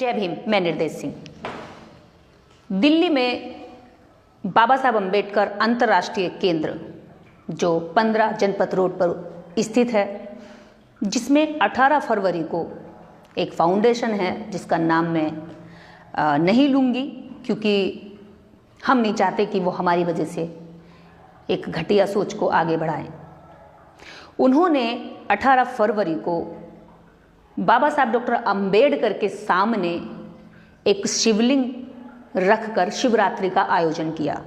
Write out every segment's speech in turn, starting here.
जय भीम। मैं निर्देश सिंह। दिल्ली में बाबा साहब अम्बेडकर अंतर्राष्ट्रीय केंद्र जो 15 जनपथ रोड पर स्थित है, जिसमें 18 फरवरी को एक फाउंडेशन है जिसका नाम मैं नहीं लूँगी, क्योंकि हम नहीं चाहते कि वो हमारी वजह से एक घटिया सोच को आगे बढ़ाएं। उन्होंने 18 फरवरी को बाबा साहब डॉक्टर अम्बेडकर के सामने एक शिवलिंग रखकर शिवरात्रि का आयोजन किया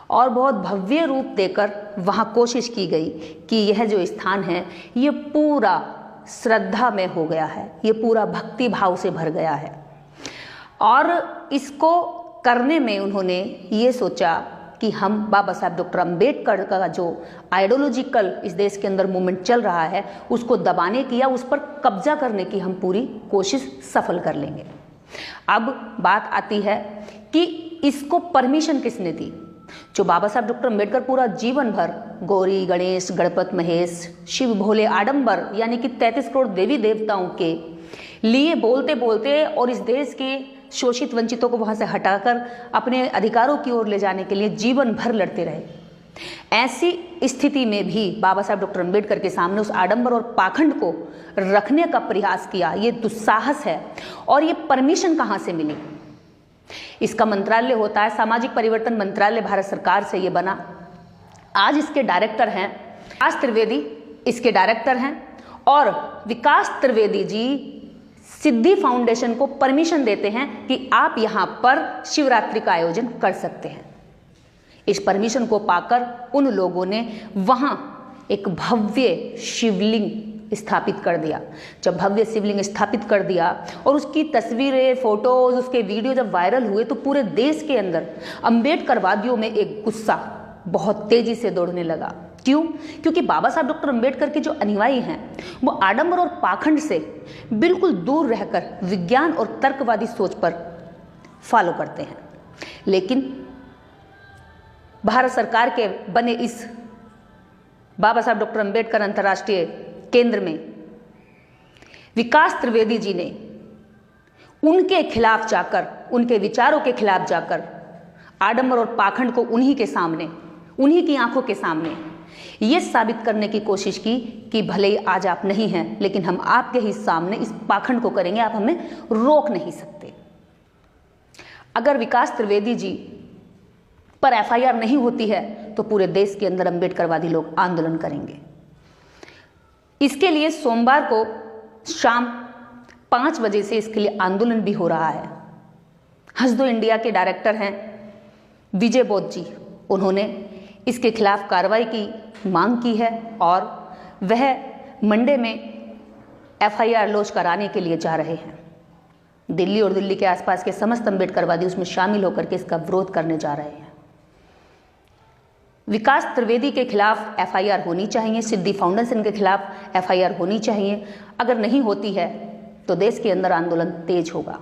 और बहुत भव्य रूप देकर वहाँ कोशिश की गई कि यह जो स्थान है ये पूरा श्रद्धा में हो गया है, ये पूरा भक्ति भाव से भर गया है। और इसको करने में उन्होंने ये सोचा कि हम बाबा साहब डॉक्टर अम्बेडकर का जो आइडियोलॉजिकल इस देश के अंदर मूवमेंट चल रहा है उसको दबाने की या उस पर कब्जा करने की हम पूरी कोशिश सफल कर लेंगे। अब बात आती है कि इसको परमिशन किसने दी। जो बाबा साहब डॉक्टर अम्बेडकर पूरा जीवन भर गौरी गणेश गणपत महेश शिव भोले आडंबर यानी कि 33 करोड़ देवी देवताओं के लिए बोलते बोलते और इस देश के शोषित वंचितों को वहां से हटाकर अपने अधिकारों की ओर ले जाने के लिए जीवन भर लड़ते रहे, ऐसी स्थिति में भी बाबा साहब डॉक्टर अम्बेडकर के सामने उस आडंबर और पाखंड को रखने का प्रयास किया। ये दुस्साहस है। और ये परमिशन कहाँ से मिली? इसका मंत्रालय होता है सामाजिक परिवर्तन मंत्रालय, भारत सरकार से ये बना। आज इसके डायरेक्टर हैं विकास त्रिवेदी, इसके डायरेक्टर हैं। और विकास त्रिवेदी जी सिद्धि फाउंडेशन को परमिशन देते हैं कि आप यहां पर शिवरात्रि का आयोजन कर सकते हैं। इस परमिशन को पाकर उन लोगों ने वहां एक भव्य शिवलिंग स्थापित कर दिया। जब भव्य शिवलिंग स्थापित कर दिया और उसकी तस्वीरें, फोटोज, उसके वीडियो जब वायरल हुए तो पूरे देश के अंदर अम्बेडकरवादियों में एक गुस्सा बहुत तेजी से दौड़ने लगा। क्यों? क्योंकि बाबा साहब डॉक्टर अम्बेडकर के जो अनुयायी हैं वो आडंबर और पाखंड से बिल्कुल दूर रहकर विज्ञान और तर्कवादी सोच पर फॉलो करते हैं। लेकिन भारत सरकार के बने इस बाबा साहब डॉक्टर अम्बेडकर अंतर्राष्ट्रीय केंद्र में विकास त्रिवेदी जी ने उनके खिलाफ जाकर, उनके विचारों के खिलाफ जाकर आडंबर और पाखंड को उन्हीं के सामने, उन्हीं की आंखों के सामने ये साबित करने की कोशिश की कि भले ही आज आप नहीं हैं लेकिन हम आपके ही सामने इस पाखंड को करेंगे, आप हमें रोक नहीं सकते। अगर विकास त्रिवेदी जी पर एफआईआर नहीं होती है तो पूरे देश के अंदर अम्बेडकरवादी लोग आंदोलन करेंगे। इसके लिए सोमवार को शाम 5 बजे से इसके लिए आंदोलन भी हो रहा है। हंस दो इंडिया के डायरेक्टर हैं विजय बोध जी, उन्होंने इसके खिलाफ कार्रवाई की मांग की है और वह मंडे में एफआईआर लॉन्च कराने के लिए जा रहे हैं। दिल्ली और दिल्ली के आसपास के समस्त अम्बेडकरवादी उसमें शामिल होकर के इसका विरोध करने जा रहे हैं। विकास त्रिवेदी के खिलाफ एफआईआर होनी चाहिए, सिद्धि फाउंडेशन के खिलाफ एफआईआर होनी चाहिए। अगर नहीं होती है तो देश के अंदर आंदोलन तेज होगा,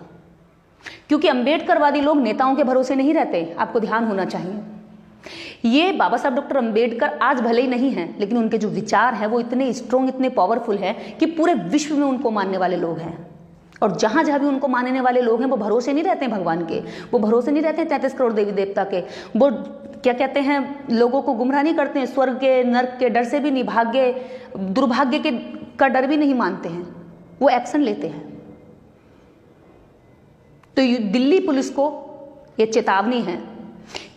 क्योंकि अम्बेडकरवादी लोग नेताओं के भरोसे नहीं रहते। आपको ध्यान होना चाहिए। ये बाबा साहब डॉक्टर अम्बेडकर आज भले ही नहीं हैं लेकिन उनके जो विचार हैं वो इतने स्ट्रॉन्ग, इतने पावरफुल हैं कि पूरे विश्व में उनको मानने वाले लोग हैं। और जहां जहां भी उनको मानने वाले लोग हैं वो भरोसे नहीं रहते हैं भगवान के, वो भरोसे नहीं रहते हैं 33 करोड़ देवी देवता के। वो क्या कहते हैं, लोगों को गुमराह नहीं करते हैं, स्वर्ग के नर्क के डर से भी नहीं, भाग्य दुर्भाग्य के का डर भी नहीं मानते हैं, वो एक्शन लेते हैं। तो दिल्ली पुलिस को ये चेतावनी है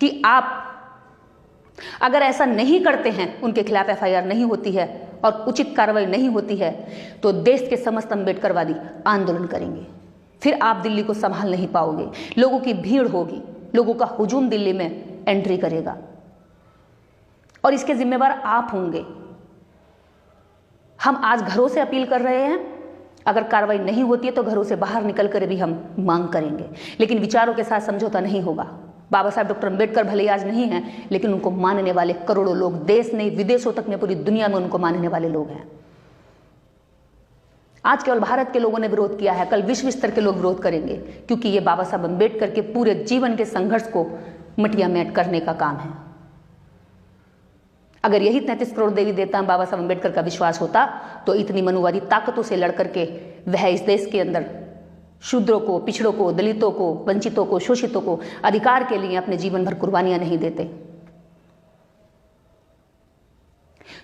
कि आप अगर ऐसा नहीं करते हैं, उनके खिलाफ एफआईआर नहीं होती है और उचित कार्रवाई नहीं होती है तो देश के समस्त अम्बेडकरवादी आंदोलन करेंगे। फिर आप दिल्ली को संभाल नहीं पाओगे, लोगों की भीड़ होगी, लोगों का हुजूम दिल्ली में एंट्री करेगा और इसके जिम्मेवार आप होंगे। हम आज घरों से अपील कर रहे हैं, अगर कार्रवाई नहीं होती है तो घरों से बाहर निकल कर भी हम मांग करेंगे, लेकिन विचारों के साथ समझौता नहीं होगा। बाबा साहब डॉक्टर अम्बेडकर भले आज नहीं हैं लेकिन उनको मानने वाले करोड़ों लोग, देश नहीं विदेशों तक में, पूरी दुनिया में उनको मानने वाले लोग हैं। आज केवल भारत के लोगों ने विरोध किया है, कल विश्व स्तर के लोग विरोध करेंगे, क्योंकि ये बाबा साहब अम्बेडकर के पूरे जीवन के संघर्ष को मटिया मेट करने का काम है। अगर यही 33 करोड़ देवी देवता बाबा साहब अम्बेडकर का विश्वास होता तो इतनी मनुवादी ताकतों से लड़ करके वह इस देश के अंदर शूद्रों को, पिछड़ों को, दलितों को, वंचितों को, शोषितों को अधिकार के लिए अपने जीवन भर कुर्बानियां नहीं देते।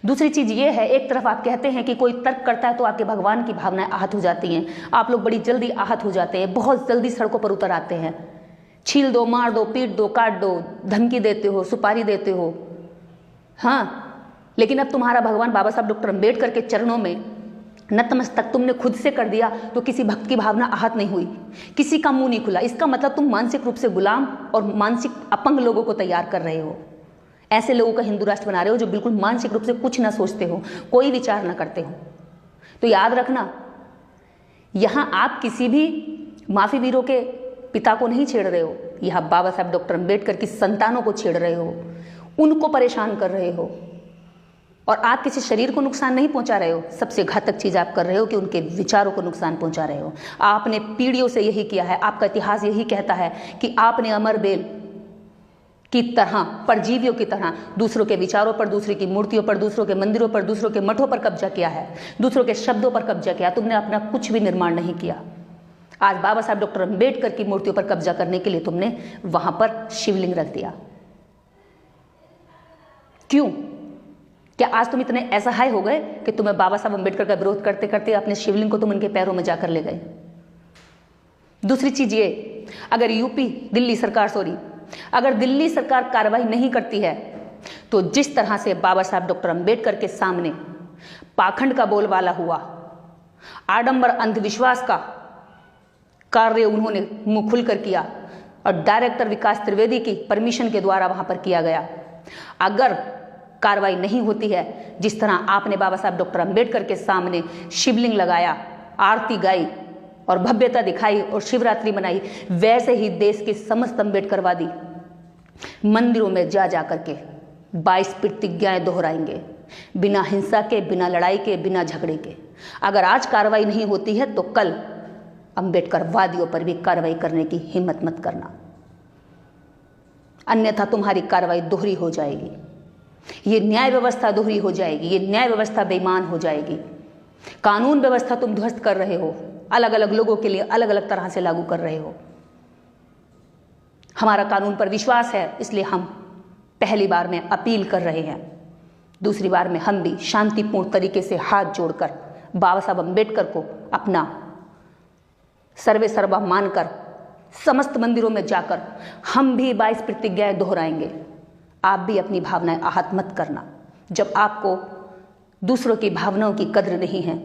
दूसरी चीज ये है, एक तरफ आप कहते हैं कि कोई तर्क करता है तो आपके भगवान की भावनाएं आहत हो जाती हैं, आप लोग बड़ी जल्दी आहत हो जाते हैं, बहुत जल्दी सड़कों पर उतर आते हैं, छील दो, मार दो, पीट दो, काट दो, धमकी देते हो, सुपारी देते हो। हाँ, लेकिन अब तुम्हारा भगवान बाबा साहब डॉक्टर अम्बेडकर के चरणों में नतमस्तक तुमने खुद से कर दिया तो किसी भक्त की भावना आहत नहीं हुई, किसी का मुंह नहीं खुला। इसका मतलब तुम मानसिक रूप से गुलाम और मानसिक अपंग लोगों को तैयार कर रहे हो। ऐसे लोगों का हिंदू राष्ट्र बना रहे हो जो बिल्कुल मानसिक रूप से कुछ ना सोचते हो, कोई विचार ना करते हो। तो याद रखना, यहां आप किसी भी माफी वीरों के पिता को नहीं छेड़ रहे हो, यहां बाबा साहब डॉक्टर अम्बेडकर की संतानों को छेड़ रहे हो, उनको परेशान कर रहे हो। और आप किसी शरीर को नुकसान नहीं पहुंचा रहे हो, सबसे घातक चीज आप कर रहे हो कि उनके विचारों को नुकसान पहुंचा रहे हो। आपने पीढ़ियों से यही किया है, आपका इतिहास यही कहता है कि आपने अमर बेल की तरह, परजीवियों की तरह दूसरों के विचारों पर, दूसरे की मूर्तियों पर, दूसरों के मंदिरों पर, दूसरों के मठों पर कब्जा किया है, दूसरों के शब्दों पर कब्जा किया। तुमने अपना कुछ भी निर्माण नहीं किया। आज बाबा साहब डॉक्टर अम्बेडकर की मूर्तियों पर कब्जा करने के लिए तुमने वहां पर शिवलिंग रख दिया। क्यों? क्या आज तुम इतने असहाय हो गए कि तुम्हें बाबा साहब अम्बेडकर का विरोध करते करते अपने शिवलिंग को तुम उनके पैरों में जाकर ले गए? दूसरी चीज ये, अगर अगर दिल्ली सरकार कार्रवाई नहीं करती है तो जिस तरह से बाबा साहब डॉक्टर अम्बेडकर के सामने पाखंड का बोलबाला हुआ, आडंबर अंधविश्वास का कार्य उन्होंने मुंह खुलकर किया और डायरेक्टर विकास त्रिवेदी की परमिशन के द्वारा वहां पर किया गया, अगर कार्रवाई नहीं होती है, जिस तरह आपने बाबा साहब डॉक्टर अम्बेडकर के सामने शिवलिंग लगाया, आरती गाई और भव्यता दिखाई और शिवरात्रि मनाई, वैसे ही देश के समस्त अम्बेडकरवादी मंदिरों में जा जाकर के 22 प्रतिज्ञाएं दोहराएंगे, बिना हिंसा के, बिना लड़ाई के, बिना झगड़े के। अगर आज कार्रवाई नहीं होती है तो कल अम्बेडकरवादियों पर भी कार्रवाई करने की हिम्मत मत करना, अन्यथा तुम्हारी कार्रवाई दोहरी हो जाएगी। ये न्याय व्यवस्था दोहरी हो जाएगी, ये न्याय व्यवस्था बेईमान हो जाएगी। कानून व्यवस्था तुम ध्वस्त कर रहे हो, अलग अलग लोगों के लिए अलग अलग तरह से लागू कर रहे हो। हमारा कानून पर विश्वास है, इसलिए हम पहली बार में अपील कर रहे हैं, दूसरी बार में हम भी शांतिपूर्ण तरीके से हाथ जोड़कर बाबा साहब अम्बेडकर को अपना सर्वे सर्वा मानकर समस्त मंदिरों में जाकर हम भी 22 प्रतिज्ञाएं दोहराएंगे। आप भी अपनी भावनाएं आहत मत करना। जब आपको दूसरों की भावनाओं की कद्र नहीं है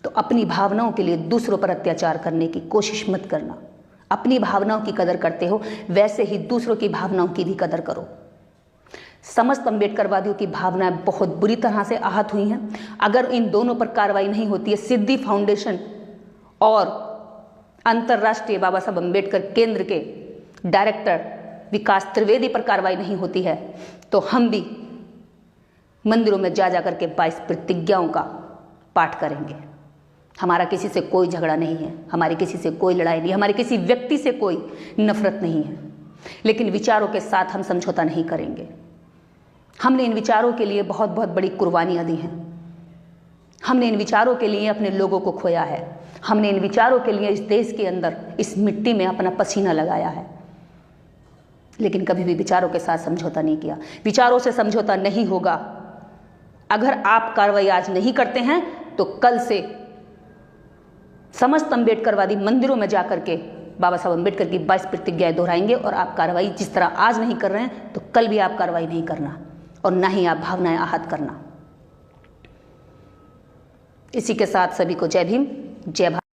तो अपनी भावनाओं के लिए दूसरों पर अत्याचार करने की कोशिश मत करना। अपनी भावनाओं की कदर करते हो, वैसे ही दूसरों की भावनाओं की भी कदर करो। समस्त अम्बेडकरवादियों की भावनाएं बहुत बुरी तरह से आहत हुई हैं। अगर इन दोनों पर कार्रवाई नहीं होती है, सिद्धि फाउंडेशन और अंतर्राष्ट्रीय बाबा साहब अम्बेडकर केंद्र के डायरेक्टर विकास त्रिवेदी पर कार्रवाई नहीं होती है, तो हम भी मंदिरों में जा जाकर के 22 प्रतिज्ञाओं का पाठ करेंगे। हमारा किसी से कोई झगड़ा नहीं है, हमारी किसी से कोई लड़ाई नहीं, हमारी किसी व्यक्ति से कोई नफरत नहीं है, लेकिन विचारों के साथ हम समझौता नहीं करेंगे। हमने इन विचारों के लिए बहुत बहुत बड़ी कुर्बानियां दी हैं। हमने इन विचारों के लिए अपने लोगों को खोया है। हमने इन विचारों के लिए इस देश के अंदर, इस मिट्टी में अपना पसीना लगाया है, लेकिन कभी भी विचारों के साथ समझौता नहीं किया। विचारों से समझौता नहीं होगा। अगर आप कार्रवाई आज नहीं करते हैं तो कल से समस्त अम्बेडकरवादी मंदिरों में जाकर के बाबा साहब अम्बेडकर की 22 प्रतिज्ञाएं दोहराएंगे और आप कार्रवाई जिस तरह आज नहीं कर रहे हैं तो कल भी आप कार्रवाई नहीं करना और ना ही आप भावनाएं आहत करना। इसी के साथ सभी को जय भीम, जय भारत।